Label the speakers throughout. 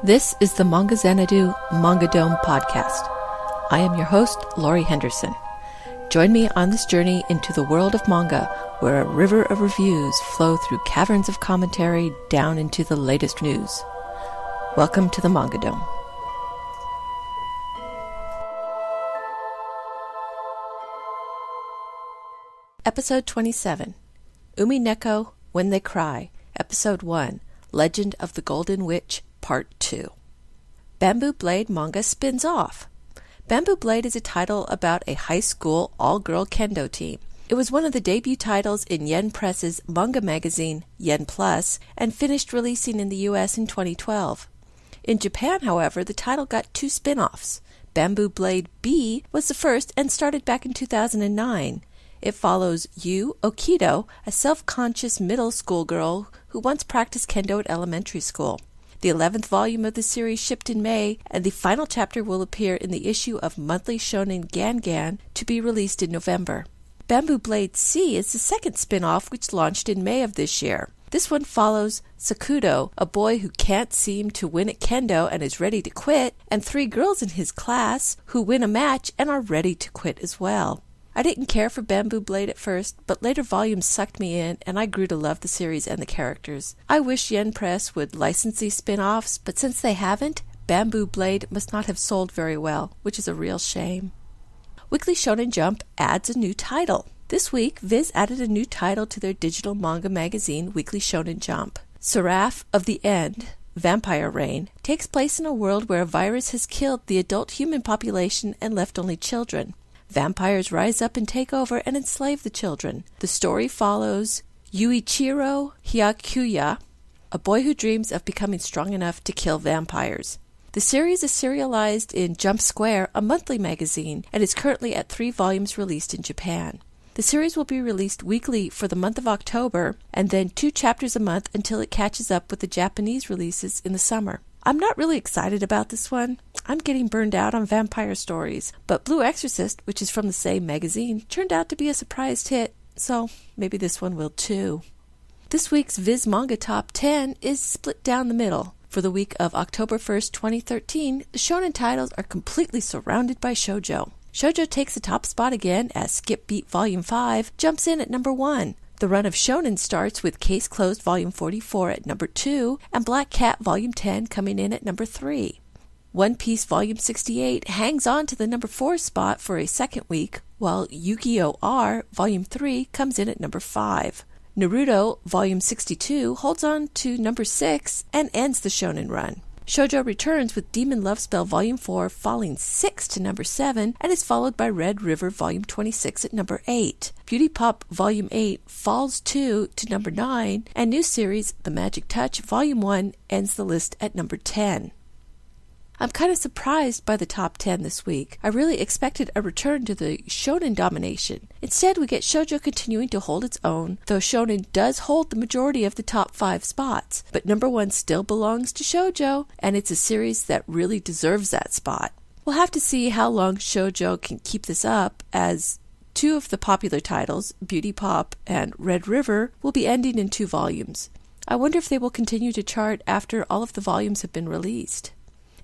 Speaker 1: This is the Manga Xanadu Manga Dome podcast. I am your host, Laurie Henderson. Join me on this journey into the world of manga, where a river of reviews flow through caverns of commentary down into the latest news. Welcome to the Manga Dome. Episode 27, Umineko When They Cry, Episode 1, Legend of the Golden Witch, Part 2. Bamboo Blade manga spins off. Bamboo Blade is a title about a high school all-girl kendo team. It was one of the debut titles in Yen Press's manga magazine, Yen Plus, and finished releasing in the US in 2012. In Japan, however, the title got two spin-offs. Bamboo Blade B was the first and started back in 2009. It follows Yu Okido, a self-conscious middle school girl who once practiced kendo at elementary school. The 11th volume of the series shipped in May, and the final chapter will appear in the issue of Monthly Shonen Gan to be released in November. Bamboo Blade C is the second spin-off, which launched in May of this year. This one follows Sakudo, a boy who can't seem to win at kendo and is ready to quit, and three girls in his class who win a match and are ready to quit as well. I didn't care for Bamboo Blade at first, but later volumes sucked me in, and I grew to love the series and the characters. I wish Yen Press would license these spin-offs, but since they haven't, Bamboo Blade must not have sold very well, which is a real shame. Weekly Shonen Jump adds a new title. This week, Viz added a new title to their digital manga magazine, Weekly Shonen Jump. Seraph of the End, Vampire Reign, takes place in a world where a virus has killed the adult human population and left only children. Vampires rise up and take over and enslave the children. The story follows Yuichiro Hyakuya, a boy who dreams of becoming strong enough to kill vampires. The series is serialized in Jump Square, a monthly magazine, and is currently at 3 volumes released in Japan. The series will be released weekly for the month of October, and then 2 chapters a month until it catches up with the Japanese releases in the summer. I'm not really excited about this one. I'm getting burned out on vampire stories, but Blue Exorcist, which is from the same magazine, turned out to be a surprise hit, so maybe this one will too. This week's Viz Manga Top 10 is split down the middle. For the week of October 1st, 2013, the shonen titles are completely surrounded by shoujo. Shoujo takes the top spot again as Skip Beat Volume 5 jumps in at number 1. The run of shonen starts with Case Closed Volume 44 at number 2 and Black Cat Volume 10 coming in at number 3. One Piece Volume 68 hangs on to the number 4 spot for a second week, while Yu-Gi-Oh! R Volume 3 comes in at number 5. Naruto Volume 62 holds on to number 6 and ends the shonen run. Shoujo returns with Demon Love Spell Volume 4 falling 6 to number 7 and is followed by Red River Volume 26 at number 8. Beauty Pop Volume 8 falls 2 to number 9, and new series The Magic Touch Volume 1 ends the list at number 10. I'm kind of surprised by the top 10 this week. I really expected a return to the shonen domination. Instead, we get shoujo continuing to hold its own, though shonen does hold the majority of the top 5 spots. But number 1 still belongs to shoujo, and it's a series that really deserves that spot. We'll have to see how long shoujo can keep this up, as 2 of the popular titles, Beauty Pop and Red River, will be ending in 2 volumes. I wonder if they will continue to chart after all of the volumes have been released.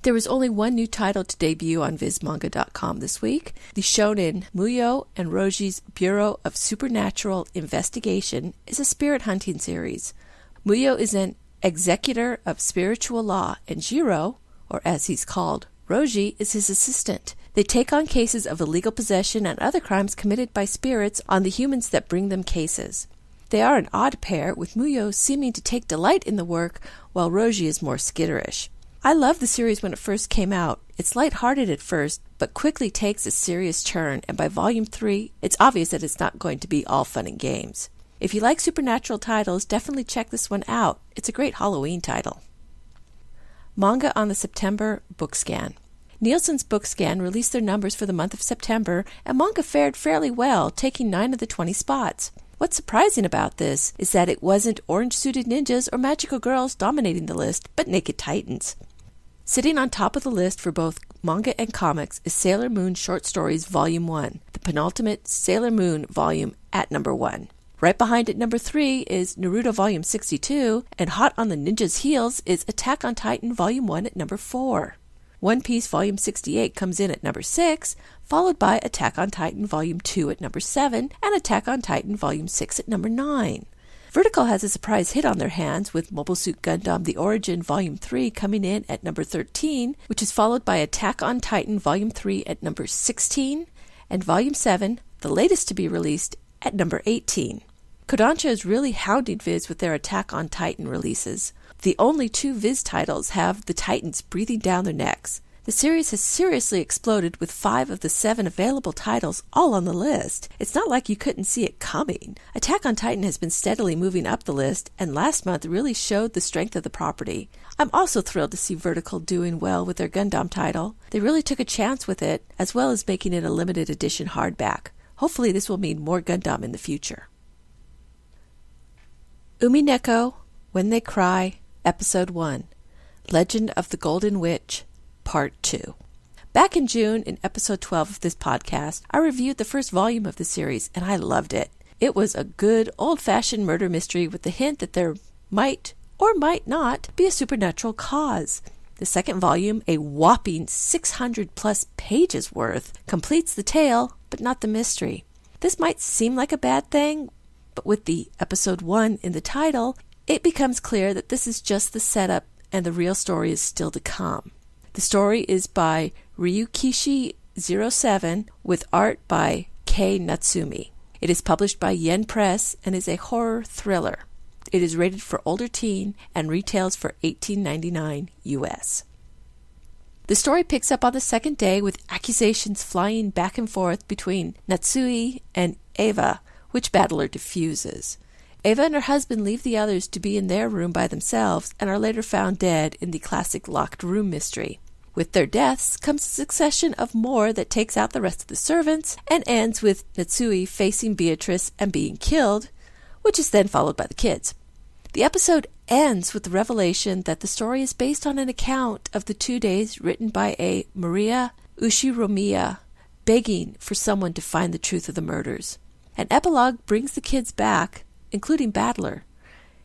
Speaker 1: There was only one new title to debut on VizManga.com this week. The shonen Muyo and Roji's Bureau of Supernatural Investigation is a spirit hunting series. Muyo is an executor of spiritual law, and Jiro, or as he's called, Roji, is his assistant. They take on cases of illegal possession and other crimes committed by spirits on the humans that bring them cases. They are an odd pair, with Muyo seeming to take delight in the work, while Roji is more skitterish. I loved the series when it first came out. It's lighthearted at first, but quickly takes a serious turn, and by Volume 3, it's obvious that it's not going to be all fun and games. If you like supernatural titles, definitely check this one out. It's a great Halloween title. Manga on the September Bookscan. Nielson's Bookscan released their numbers for the month of September, and manga fared fairly well, taking 9 of the 20 spots. What's surprising about this is that it wasn't orange-suited ninjas or magical girls dominating the list, but naked titans. Sitting on top of the list for both manga and comics is Sailor Moon Short Stories Volume 1, the penultimate Sailor Moon volume at number 1. Right behind at number 3 is Naruto Volume 62, and hot on the ninja's heels is Attack on Titan Volume 1 at number 4. One Piece Volume 68 comes in at number 6, followed by Attack on Titan Volume 2 at number 7, and Attack on Titan Volume 6 at number 9. Vertical has a surprise hit on their hands with Mobile Suit Gundam The Origin Volume 3 coming in at number 13, which is followed by Attack on Titan Volume 3 at number 16, and Volume 7, the latest to be released, at number 18. Kodansha is really hounding Viz with their Attack on Titan releases. The only 2 Viz titles have the Titans breathing down their necks. The series has seriously exploded with 5 of the 7 available titles all on the list. It's not like you couldn't see it coming. Attack on Titan has been steadily moving up the list, and last month really showed the strength of the property. I'm also thrilled to see Vertical doing well with their Gundam title. They really took a chance with it, as well as making it a limited edition hardback. Hopefully this will mean more Gundam in the future. Umineko When They Cry, Episode 1, Legend of the Golden Witch, Part 2. Back in June, in Episode 12 of this podcast, I reviewed the first volume of the series, and I loved it. It was a good, old-fashioned murder mystery with the hint that there might, or might not, be a supernatural cause. The second volume, a whopping 600-plus pages worth, completes the tale, but not the mystery. This might seem like a bad thing, but with the Episode 1 in the title, it becomes clear that this is just the setup and the real story is still to come. The story is by Ryukishi07 with art by Kei Natsumi. It is published by Yen Press and is a horror thriller. It is rated for older teen and retails for $18.99 US. The story picks up on the second day with accusations flying back and forth between Natsui and Eva, which Battler diffuses. Eva and her husband leave the others to be in their room by themselves and are later found dead in the classic locked room mystery. With their deaths comes a succession of more that takes out the rest of the servants and ends with Natsui facing Beatrice and being killed, which is then followed by the kids. The episode ends with the revelation that the story is based on an account of the 2 days written by a Maria Ushiromiya begging for someone to find the truth of the murders. An epilogue brings the kids back, including Battler.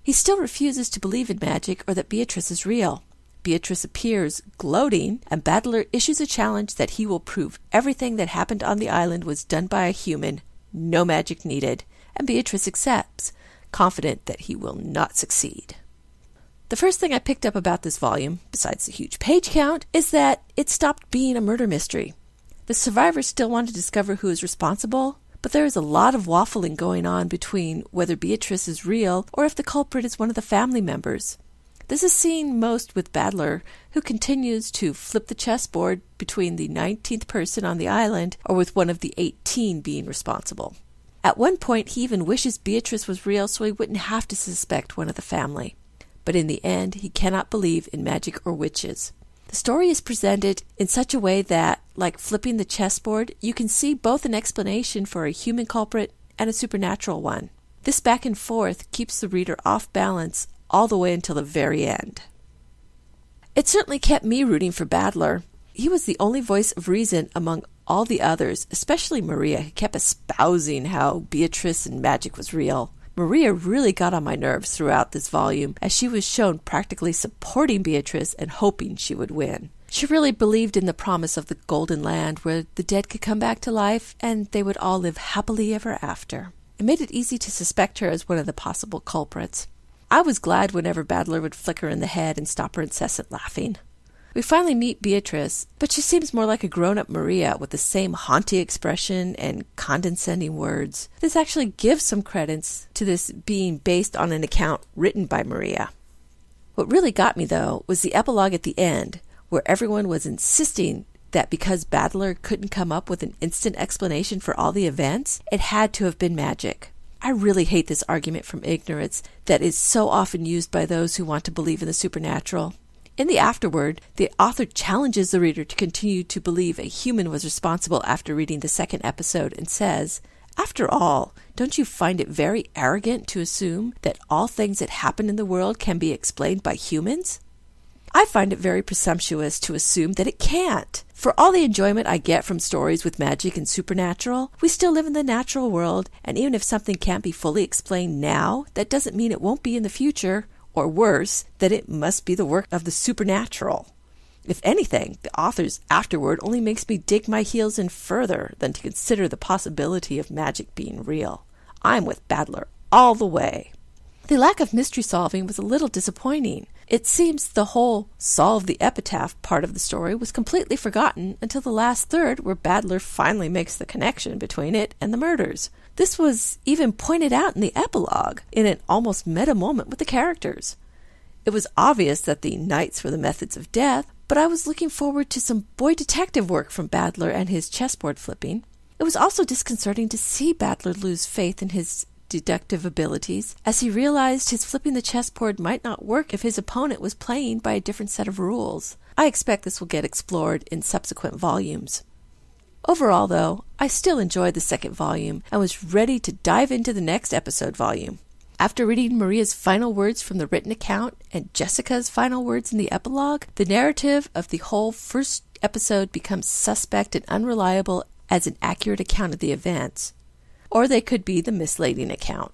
Speaker 1: He still refuses to believe in magic or that Beatrice is real. Beatrice appears, gloating, and Battler issues a challenge that he will prove everything that happened on the island was done by a human, no magic needed, and Beatrice accepts, confident that he will not succeed. The first thing I picked up about this volume, besides the huge page count, is that it stopped being a murder mystery. The survivors still want to discover who is responsible, but there is a lot of waffling going on between whether Beatrice is real or if the culprit is one of the family members. This is seen most with Battler, who continues to flip the chessboard between the 19th person on the island or with one of the 18 being responsible. At one point, he even wishes Beatrice was real so he wouldn't have to suspect one of the family. But in the end, he cannot believe in magic or witches. The story is presented in such a way that, like flipping the chessboard, you can see both an explanation for a human culprit and a supernatural one. This back and forth keeps the reader off balance all the way until the very end. It certainly kept me rooting for Battler. He was the only voice of reason among all the others, especially Maria, who kept espousing how Beatrice and magic was real. Maria really got on my nerves throughout this volume, as she was shown practically supporting Beatrice and hoping she would win. She really believed in the promise of the Golden Land, where the dead could come back to life and they would all live happily ever after. It made it easy to suspect her as one of the possible culprits. I was glad whenever Battler would flick her in the head and stop her incessant laughing. We finally meet Beatrice, but she seems more like a grown-up Maria with the same haughty expression and condescending words. This actually gives some credence to this being based on an account written by Maria. What really got me, though, was the epilogue at the end, where everyone was insisting that because Battler couldn't come up with an instant explanation for all the events, it had to have been magic. I really hate this argument from ignorance that is so often used by those who want to believe in the supernatural. In the afterword, the author challenges the reader to continue to believe a human was responsible after reading the second episode and says, "After all, don't you find it very arrogant to assume that all things that happen in the world can be explained by humans?" I find it very presumptuous to assume that it can't. For all the enjoyment I get from stories with magic and supernatural, we still live in the natural world, and even if something can't be fully explained now, that doesn't mean it won't be in the future, or worse, that it must be the work of the supernatural. If anything, the author's afterword only makes me dig my heels in further than to consider the possibility of magic being real. I'm with Badler all the way. The lack of mystery solving was a little disappointing. It seems the whole solve the epitaph part of the story was completely forgotten until the last third, where Badler finally makes the connection between it and the murders. This was even pointed out in the epilogue, in an almost meta moment with the characters. It was obvious that the knights were the methods of death, but I was looking forward to some boy detective work from Badler and his chessboard flipping. It was also disconcerting to see Badler lose faith in his deductive abilities, as he realized his flipping the chessboard might not work if his opponent was playing by a different set of rules. I expect this will get explored in subsequent volumes. Overall, though, I still enjoyed the second volume and was ready to dive into the next episode volume. After reading Maria's final words from the written account and Jessica's final words in the epilogue, the narrative of the whole first episode becomes suspect and unreliable as an accurate account of the events. Or they could be the misleading account.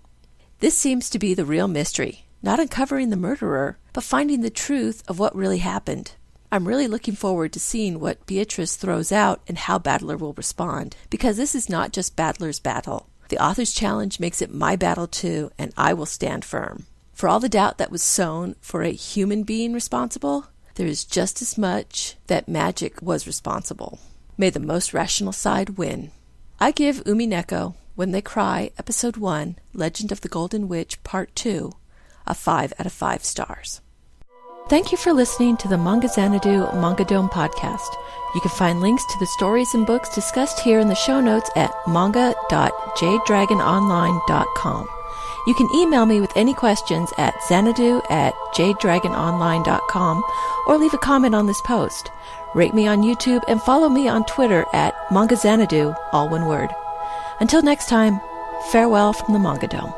Speaker 1: This seems to be the real mystery, not uncovering the murderer, but finding the truth of what really happened. I'm really looking forward to seeing what Beatrice throws out and how Badler will respond, because this is not just Badler's battle. The author's challenge makes it my battle too, and I will stand firm. For all the doubt that was sown for a human being responsible, there is just as much that magic was responsible. May the most rational side win. I give Umineko When They Cry, Episode 1, Legend of the Golden Witch, Part 2, a 5 out of 5 stars. Thank you for listening to the Manga Xanadu Manga Dome podcast. You can find links to the stories and books discussed here in the show notes at manga.jdragononline.com. You can email me with any questions at xanadu@jdragononline.com or leave a comment on this post. Rate me on YouTube and follow me on Twitter at Manga Xanadu, all one word. Until next time, farewell from the Manga Dome.